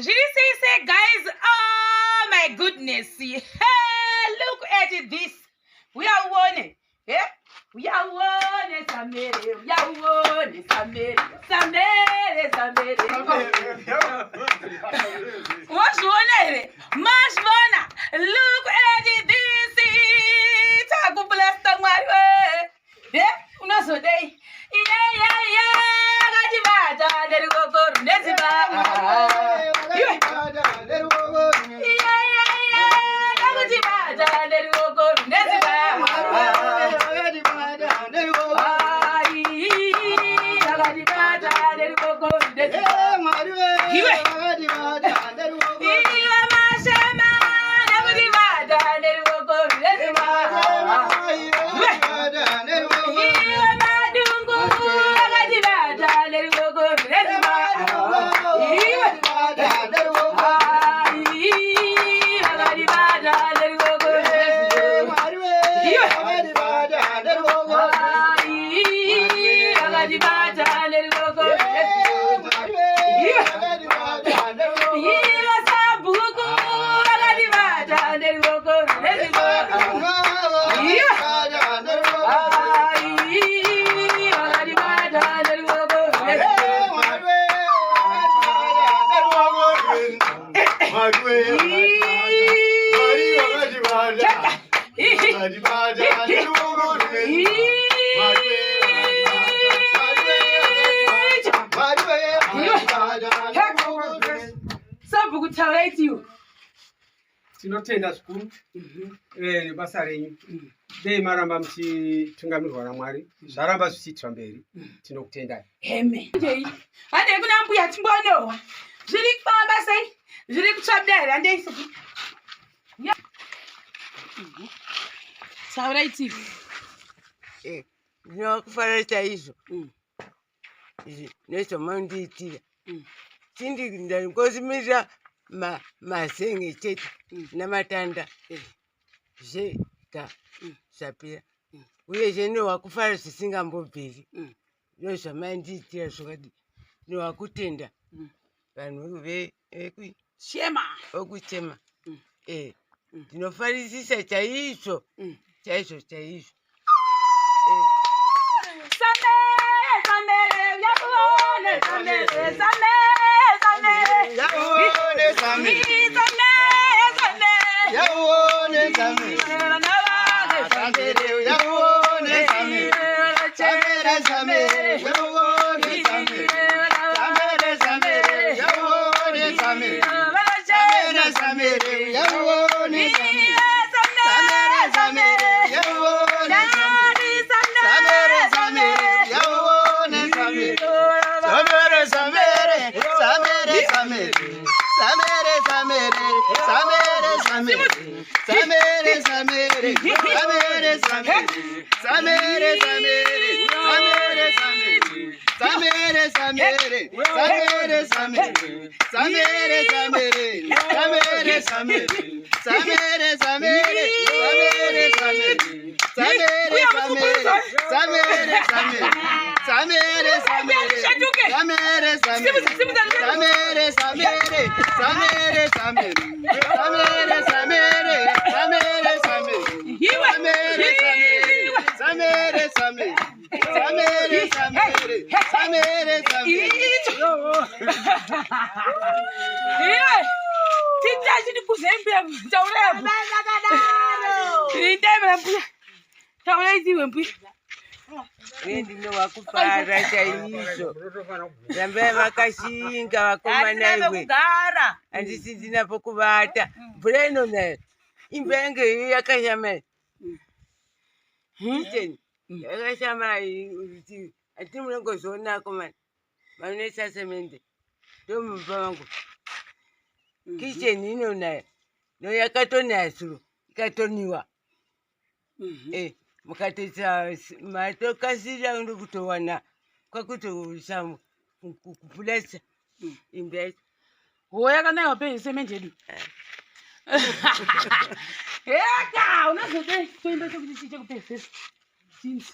Say, guys, oh my goodness. Hey, look at this. We are winning. Yeah? We are winning, Samere. We are winning, Samere. What's winning? Mas bona. Look at this. Tagu bless the way. Yeah? Una so day. Yeah. Gajibata, there you go. Nesiba. Tinotenda zvikuru basa renyu dei maramba muchitungamirwa naMwari zvaramba zvichiitwa mberi tinokutendai. Amen. Ande kuna mbuya timbonowa zviri kufamba sei zviri kutsvabdara andeisi sauraiti ndinokufara chaizvo nezvamandiitira tindi ndikosimira mazenge chete namatanda zvega zvapera uye zvene wakufara zvisingambobviri ndozvamandiitira zvakadi newakutenda vanhu shema okuchema ndinofarisisa chaizvo chaizvo chaizvo. Ndinowakufara chaizvo rambe vakashinga vakomana iwe handisi ndina pokuvata mvura inonayo imba yange iyo yakashama hiteni yakashama hati munongozonako mani vanonesa semende ndomumba vangu kicheni inonayo noyakatonaya suro ikatoniwa mukatoita matokasira ndokutowana kwakutoisa kupulasa imba yacho yakanaiwa pe semendi yedu eka unazotoimba chekuti chichekupezesa chinzi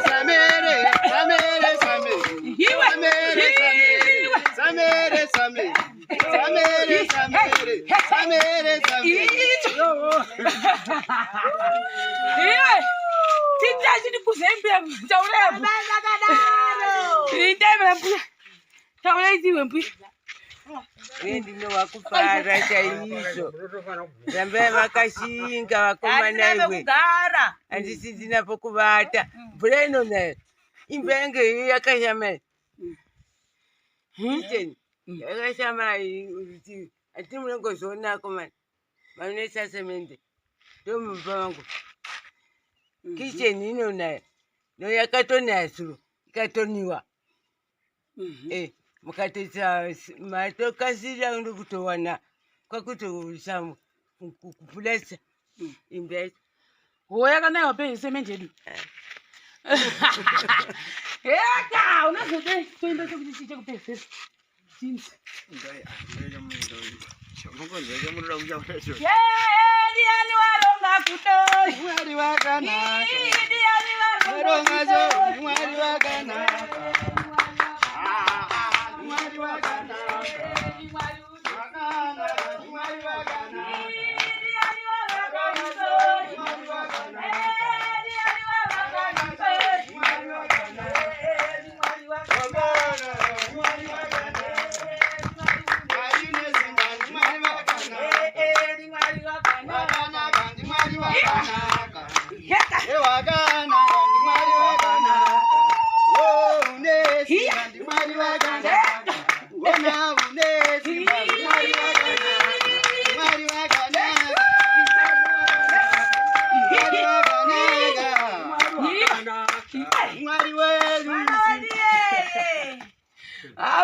samere, samere, samere, Iwe. samere, samere, samere, Uye ndino wakufara chaizvo. Rambai vakashinga vakomana iwe. Handisi ndina pokuvata. Mvura inonaya. Imba yangu iyo yakashama. Kitchen yakashama urutivi. Hatiri munongozvionako mani. Vanoisa semende. Ndomumba wangu. Kitchen inonaya. No yakatonaya suro. Ikatoniwa. Mukatoisa matokasira ndokutowana kwakutoisa kupulasa imba yacho. Yakanayiwa pe semenje edu. Eka, unazode toimba chokuti chichekupedzesa. Jeans. Ndiani waronga kutoi. Mwari wakanaka. Ndiani Waronga zo, kutoi. Mwari wakanaka. Mwari wakanaka.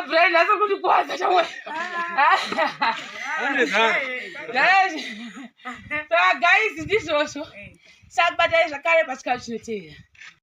Brenda, essa muito boa, já foi. Guys, this also. Sabe, mas já cara para as calças.